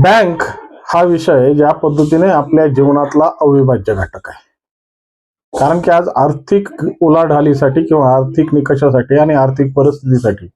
Bank हा विषय ज्या पद्धतीने आपल्या जीवनातला अविभाज्य घटक आहे. कारण की आज आर्थिक उलाढालीसाठी किंवा आर्थिक निकषासाठी आणि आर्थिक परिस्थितीसाठी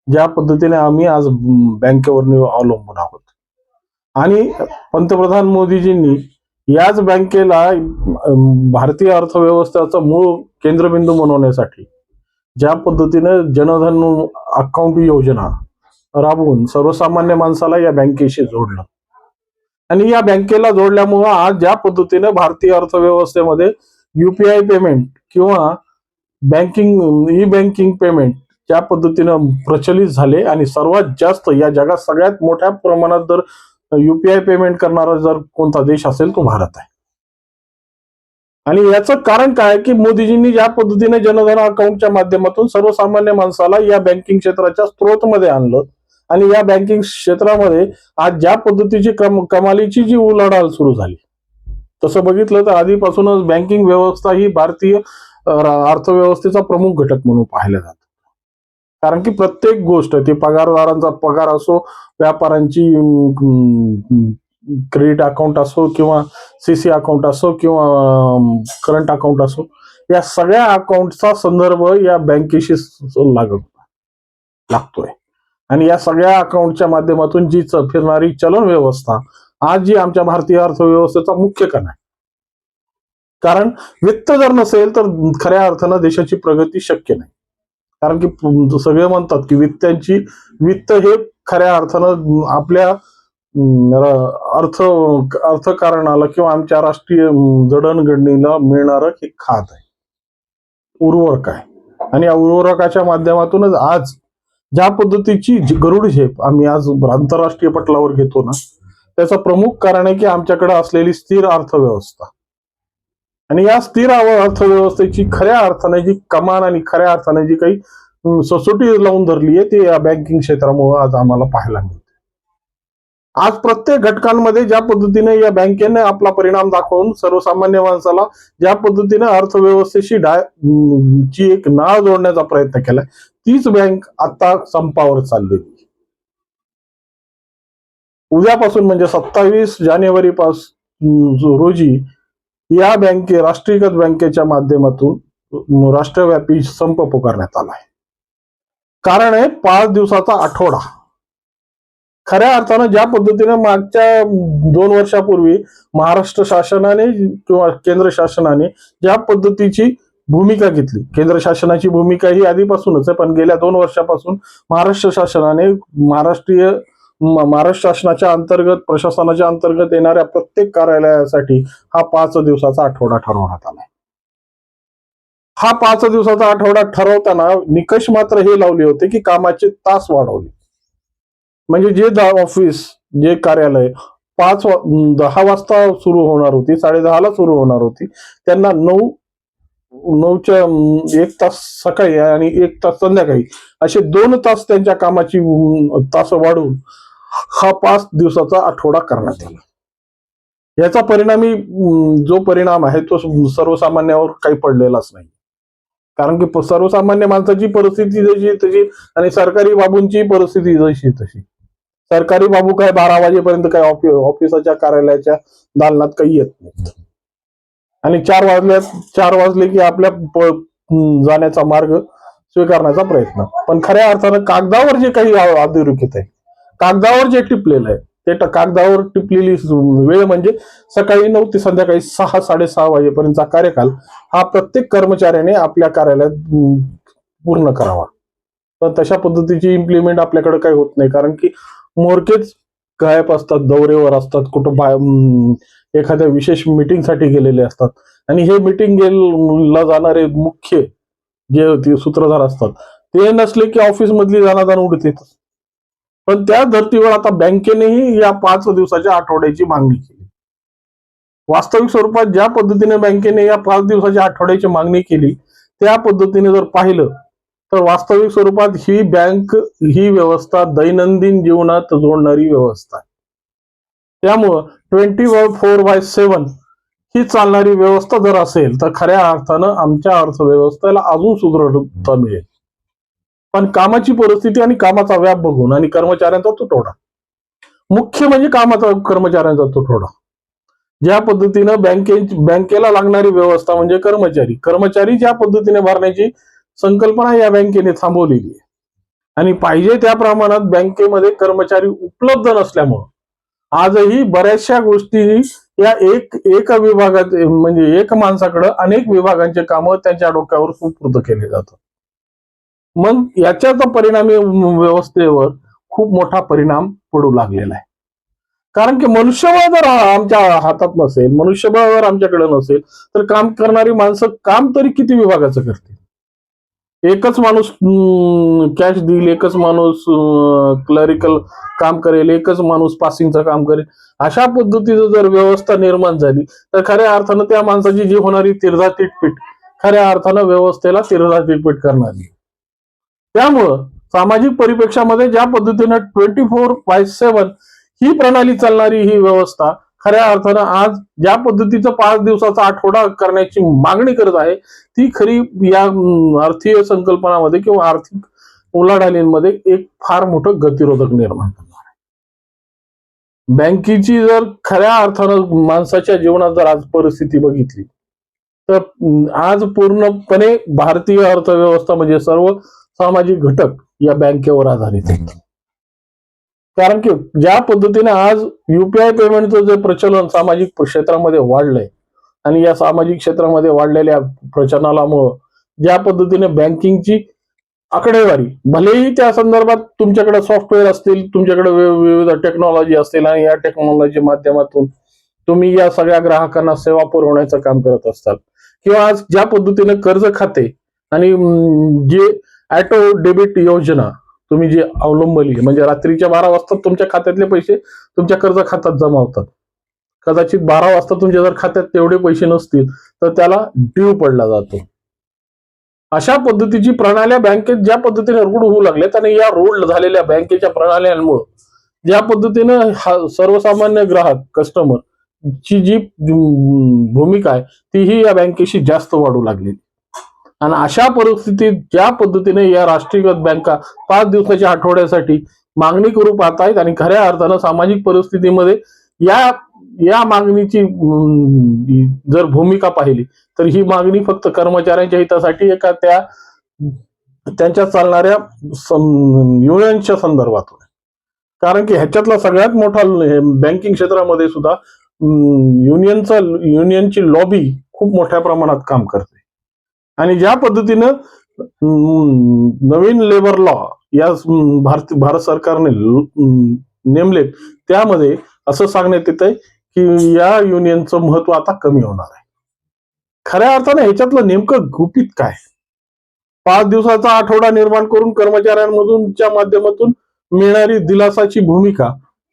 ज्या पद्धतीने आम्ही आज बँकेवर अवलंबून आहोत आणि पंतप्रधान मोदीजींनी याच बँकेला भारतीय अर्थव्यवस्थेचा मूळ केंद्रबिंदू बनवण्यासाठी ज्या पद्धतीने जनधन अकाउंट योजना राबवून सर्वसामान्य माणसाला या बँकेशी जोडलं आणि या बँकेला जोडल्यामुळे आज ज्या पद्धतीने भारतीय अर्थव्यवस्थेमध्ये युपीआय पेमेंट किंवा ई बँकिंग पेमेंट ज्या पद्धतीनं प्रचलित झाले आणि सर्वात जास्त या जगात सगळ्यात मोठ्या प्रमाणात जर युपीआय पेमेंट करणारा जर कोणता देश असेल तो भारत आहे. आणि याचं कारण काय की मोदीजींनी ज्या पद्धतीने जनधन अकाउंटच्या माध्यमातून सर्वसामान्य माणसाला या बँकिंग क्षेत्राच्या स्त्रोतमध्ये आणलं आणि या बँकिंग क्षेत्रामध्ये आज ज्या पद्धतीची कमालीची जी उलाढाल सुरू झाली, तसं बघितलं तर आधीपासूनच बँकिंग व्यवस्था ही भारतीय अर्थव्यवस्थेचा प्रमुख घटक म्हणून पाहिलं जातं. कारण की प्रत्येक गोष्ट ती पगारदारांचा पगार असो, व्यापाऱ्यांची क्रेडिट अकाउंट असो किंवा सीसी अकाउंट असो किंवा करंट अकाउंट असो, या सगळ्या अकाउंटचा संदर्भ या बँकेशी लागतोय. आणि या सगळ्या अकाउंटच्या माध्यमातून जी फिरणारी चलन व्यवस्था आज जी आमच्या भारतीय अर्थव्यवस्थेचा मुख्य कणा आहे. कारण वित्त जर नसेल तर खऱ्या अर्थानं देशाची प्रगती शक्य नाही. कारण की सगळे म्हणतात की वित्त हे खऱ्या अर्थानं आपल्या अर्थकारणाला किंवा आमच्या राष्ट्रीय जडणघडणीला मिळणारं हे खात आहे, उर्वरक आहे. आणि या उर्वरकाच्या माध्यमातूनच आज ज्या पद्धतीची गरुड झेप आम्ही आज आंतरराष्ट्रीय पटलावर घेतो ना, त्याचं प्रमुख कारण आहे की आमच्याकडे असलेली स्थिर अर्थव्यवस्था. आणि या स्थिर अर्थव्यवस्थेची खऱ्या अर्थाने जी कमान आणि खऱ्या अर्थाने जी काही ससोटी लावून धरली आहे ते या बँकिंग क्षेत्रामुळे आज आम्हाला पाहायला मिळते. आज प्रत्येक घटकांमध्ये ज्या पद्धतीने या बँकेने आपला परिणाम दाखवून सर्वसामान्य माणसाला ज्या पद्धतीने अर्थव्यवस्थेशी ची एक नाळ जोडण्याचा प्रयत्न केलाय, तीच बँक आता संपावर चाललेली. उद्यापासून म्हणजे 27 जानेवारी रोजी या राष्ट्रीयकृत बँकेच्या माध्यमातून राष्ट्रव्यापी संप पुकारण्यात आला आहे. कारण आहे 5 दिवसाचा आठवडा. खऱ्या अर्थानं ज्या पद्धतीने मागच्या 2 वर्षापूर्वी महाराष्ट्र शासनाने किंवा केंद्र शासनाने ज्या पद्धतीची भूमिका घेतली, केंद्र शासनाची भूमिका ही आधीपासूनच आहे, पण गेल्या 2 वर्षापासून महाराष्ट्र शासनाने महाराष्ट्र शासनाच्या अंतर्गत प्रशासनाच्या अंतर्गत येणाऱ्या प्रत्येक कार्यालयासाठी हा 5 दिवसाचा आठवडा ठरवण्यात आलाय. हा 5 दिवसाचा आठवडा ठरवताना निकष मात्र हे लावले होते की कामाचे तास वाढवले. म्हणजे जे कार्यालय 10 वाजता सुरू होणार होती, 10:30ला सुरू होणार होती, त्यांना 9च्या 1 तास सकाळी आणि 1 तास संध्याकाळी असे 2 तास त्यांच्या कामाची तास वाढवून हा 5 दिवसाचा आठवडा करण्यात आला. याचा परिणामी जो परिणाम आहे तो सर्वसामान्यावर काही पडलेलाच नाही. कारण की सर्वसामान्य माणसाची परिस्थिती जशी तशी आणि सरकारी बाबूंची परिस्थिती जशी तशी. सरकारी बाबू काय 12 वाजेपर्यंत काय ऑफिसाच्या कार्यालयाच्या दालनात काही येत नाहीत आणि 4 वाजले की आपल्या जाण्याचा मार्ग स्वीकारण्याचा प्रयत्न. पण खऱ्या अर्थानं कागदावर जे काही अधोरेखित आहे, कागदावर जे टिपलेलं आहे, ते कागदावर टिपलेली वेळ म्हणजे सकाळी 9 ते संध्याकाळी 6-6:30 वाजेपर्यंतचा कार्यकाल हा प्रत्येक कर्मचाऱ्याने आपल्या कार्यालयात पूर्ण करावा. पण तशा पद्धतीची इम्प्लिमेंट आपल्याकडे काही होत नाही. कारण की मोरकेच गायब असतात, दौऱ्यावर असतात, कुठं एखाद्या विशेष मीटिंगसाठी गेलेले असतात आणि हे मीटिंगला जाणारे मुख्य जे सूत्रधार असतात ते नसले की ऑफिस मधली जाणादान उडते. पण त्या धर्तीवर आता बँकेनेही या 5 दिवसाच्या आठवड्याची मागणी केली. वास्तविक स्वरूपात ज्या पद्धतीने बँकेने या 5 दिवसाच्या आठवड्याची मागणी केली त्या पद्धतीने जर पाहिलं तर वास्तविक स्वरूपात ही व्यवस्था दैनंदिन जीवनात जोडणारी व्यवस्था आहे. त्यामुळं 24/7 ही चालणारी व्यवस्था जर असेल तर खऱ्या अर्थानं आमच्या अर्थव्यवस्थेला अजून सुदृढता मिळेल. पण कामाची परिस्थिती आणि कामाचा व्याप बघून आणि कर्मचाऱ्यांचा तुटवडा मुख्य म्हणजे कामाचा कर्मचाऱ्यांचा तुटवडा. ज्या पद्धतीनं बँकेला लागणारी व्यवस्था म्हणजे कर्मचारी ज्या पद्धतीने भरण्याची संकल्पना या बँकेने थांबवलेली आहे आणि पाहिजे त्या प्रमाणात बँकेमध्ये कर्मचारी उपलब्ध नसल्यामुळं आजही बऱ्याचशा गोष्टी या एक विभागात म्हणजे एक माणसाकडे अनेक विभागांचे कामं त्यांच्या डोक्यावर सुपूर्द केले जातात. मग याच्याचा परिणामी व्यवस्थेवर खूप मोठा परिणाम पडू लागलेला आहे. कारण की मनुष्यबळ जर आमच्या हातात नसेल, मनुष्यबळ जर आमच्याकडे नसेल, तर काम करणारी माणसं काम तरी किती विभागाचं करतील? एकच माणूस कॅश देईल, एकच माणूस क्लरिकल काम करेल, एकच माणूस पासिंगचं काम करेल. अशा पद्धतीचं जर व्यवस्था निर्माण झाली तर खऱ्या अर्थानं त्या माणसाची जी होणारी तिरझा-तिटपीट खऱ्या अर्थानं व्यवस्थेला तिरझा-तिटपीट करणारी. त्यामुळं सामाजिक परिप्रेक्षामध्ये ज्या पद्धतीनं 24/7 ही प्रणाली चालणारी ही व्यवस्था खऱ्या अर्थानं आज ज्या पद्धतीचं 5 दिवसाचा आठवडा करण्याची मागणी करत आहे ती खरी या अर्थीय संकल्पनामध्ये किंवा आर्थिक उलाढालींमध्ये एक फार मोठं गतिरोधक निर्माण करणार आहे. बँकेची जर खऱ्या अर्थानं माणसाच्या जीवनात जर आज परिस्थिती बघितली तर आज पूर्णपणे भारतीय अर्थव्यवस्था म्हणजे सर्व सामाजिक घटक या बँकेवर आधारित आहेत. कारण की ज्या पद्धतीने आज युपीआय पेमेंटचं जे प्रचलन सामाजिक क्षेत्रामध्ये वाढलंय आणि या सामाजिक क्षेत्रामध्ये वाढलेल्या प्रचलनामुळं ज्या पद्धतीने बँकिंगची आकडेवारी भलेही त्या संदर्भात तुमच्याकडे सॉफ्टवेअर असतील, तुमच्याकडे विविध टेक्नॉलॉजी असतील आणि या टेक्नॉलॉजी माध्यमातून तुम्ही या सगळ्या ग्राहकांना सेवा पुरवण्याचं काम करत असतात किंवा आज ज्या पद्धतीने कर्ज खाते आणि जे ऑटो डेबिट योजना तुम्ही जी अवलंबली म्हणजे रात्रीच्या 12 वाजता तुमच्या खात्यातले पैसे तुमच्या कर्ज खात्यात जमा होतात. कदाचित 12 वाजता तुमच्या जर खात्यात तेवढे पैसे नसतील तर त्याला ड्यू पडला जातो. अशा पद्धतीची प्रणाल्या बँकेत ज्या पद्धतीने रूढ होऊ लागल्यात आणि या रूढ झालेल्या बँकेच्या प्रणाल्यांमुळे ज्या पद्धतीनं सर्वसामान्य ग्राहक कस्टमर ची जी भूमिका आहे तीही या बँकेशी जास्त वाढू लागली. आणि अशा परिस्थितीत ज्या पद्धतीने या राष्ट्रीयकृत बँका 5 दिवसाच्या आठवड्यासाठी मागणी करू पाहत आहेत आणि खऱ्या अर्थानं सामाजिक परिस्थितीमध्ये या मागणीची जर भूमिका पाहिली तर ही मागणी फक्त कर्मचाऱ्यांच्या हितासाठी एका त्यांच्या चालणाऱ्या युनियनच्या संदर्भात. कारण की ह्याच्यातला सगळ्यात मोठा बँकिंग क्षेत्रामध्ये सुद्धा युनियनची लॉबी खूप मोठ्या प्रमाणात काम करते आणि ज्या पद्धतीनं नवीन लेबर लॉ या भारत सरकारने नेमलेत त्यामध्ये असं सांगण्यात येत आहे की या युनियनचं महत्व आता कमी होणार आहे. खऱ्या अर्थानं ह्याच्यातलं नेमकं गुपित काय? 5 दिवसाचा आठवडा निर्माण करून कर्मचाऱ्यांमधूनच्या माध्यमातून मिळणारी दिलासाची भूमिका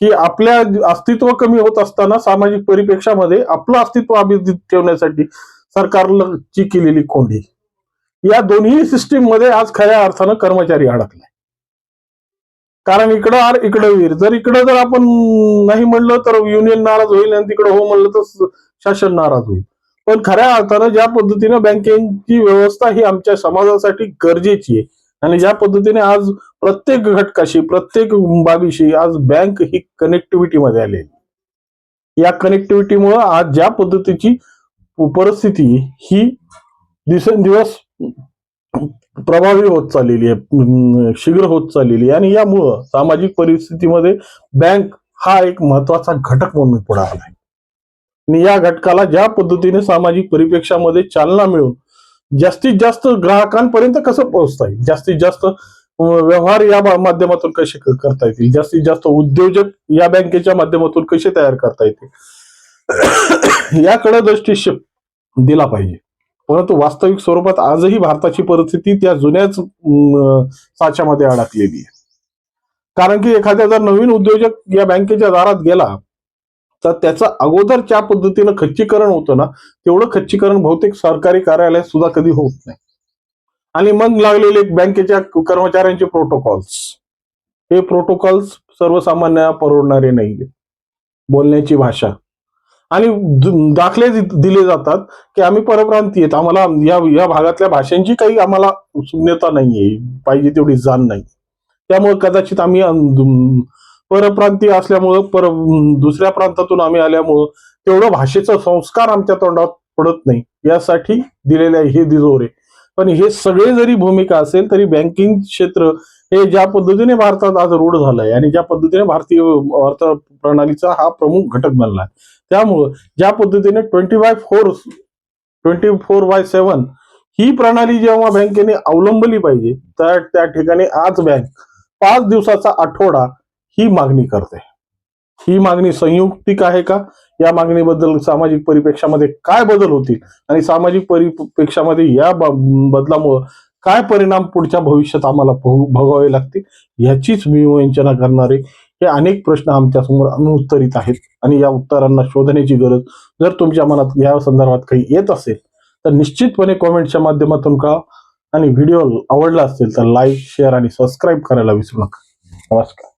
की आपल्या अस्तित्व कमी होत असताना सामाजिक परिप्रेक्षामध्ये आपलं अस्तित्व अभिजित ठेवण्यासाठी सरकारची केलेली कोंडी या दोन्ही सिस्टीम मध्ये आज खऱ्या अर्थानं कर्मचारी अडकलाय. कारण इकडं वीर जर आपण नाही म्हणलं तर युनियन नाराज होईल आणि तिकडं हो म्हणलं तर शासन नाराज होईल. पण खऱ्या अर्थानं ज्या पद्धतीनं बँकिंगची व्यवस्था ही आमच्या समाजासाठी गरजेची आहे आणि ज्या पद्धतीने आज प्रत्येक घटकाशी प्रत्येक बाबीशी आज बँक ही कनेक्टिव्हिटी मध्ये आली. या कनेक्टिव्हिटीमुळे आज ज्या पद्धतीची परिस्थिती ही दिवसेंदिवस प्रभावी होत चाललेली आहे, शीघ्र होत चाललेली आहे आणि यामुळं सामाजिक परिस्थितीमध्ये बँक हा एक महत्वाचा घटक म्हणून पुढे आला आहे. आणि या घटकाला ज्या पद्धतीने सामाजिक परिप्रेक्षामध्ये चालना मिळून जास्तीत जास्त ग्राहकांपर्यंत कसं पोहोचता येईल, जास्तीत जास्त व्यवहार या माध्यमातून कसे करता येतील, जास्तीत जास्त उद्योजक या बँकेच्या माध्यमातून कसे तयार करता येतील याकडे दृष्टिक्षेप दिला पाहिजे. परंतु वास्तविक स्वरूपात आजही भारताची परिस्थिती त्या जुन्याच साच्यामध्ये अडकलेली आहे. कारण की एखाद्या जर नवीन उद्योजक या बँकेच्या दारात गेला तर त्याचं अगोदर ज्या पद्धतीनं खच्चीकरण होतं ना तेवढं खच्चीकरण बहुतेक सरकारी कार्यालयात सुद्धा कधी होत नाही. आणि मग लागलेले बँकेच्या कर्मचाऱ्यांचे प्रोटोकॉल्स, हे प्रोटोकॉल्स सर्वसामान्य परवडणारे नाहीये. बोलण्याची भाषा आणि दाखले दिले जातात की आम्ही परप्रांतीय आहेत, आम्हाला या भागातल्या भाषांची काही आम्हाला शून्यता नाहीये, पाहिजे तेवढी जाण नाही, त्यामुळे कदाचित आम्ही परप्रांतीय असल्यामुळं दुसऱ्या प्रांतातून आम्ही आल्यामुळं तेवढं भाषेचा संस्कार आमच्या तोंडात पडत नाही, यासाठी दिलेले हे दुजोरे. पण हे सगळे जरी भूमिका असेल तरी बँकिंग क्षेत्र हे ज्या पद्धतीने भारतात आज रूढ झालंय आणि ज्या पद्धतीने भारतीय अर्थ प्रणालीचा हा प्रमुख घटक बनलाय, त्यामुळं ज्या पद्धतीने 24/7 ही प्रणाली जेव्हा बँकेने अवलंबली पाहिजे, तर त्या ठिकाणी आज बँक 5 दिवसाचा आठवडा ही मागणी करते. ही मागणी संयुक्तिक आहे का? या मागणीबद्दल सामाजिक परिप्रेक्षामध्ये काय बदल होतील आणि सामाजिक परिप्रेक्षामध्ये या बदलामुळे काय परिणाम पुढच्या भविष्यात आम्हाला भोगावे लागतील, याचीच विवेचना करणारे हे अनेक प्रश्न आमच्या समोर अनुत्तरित आहेत आणि या उत्तरांना शोधण्याची गरज जर तुमच्या मनात या संदर्भात काही येत असेल तर निश्चितपणे कॉमेंटच्या माध्यमातून कळवा आणि व्हिडिओ आवडला असेल तर लाईक, शेअर आणि सबस्क्राईब करायला विसरू नका. नमस्कार.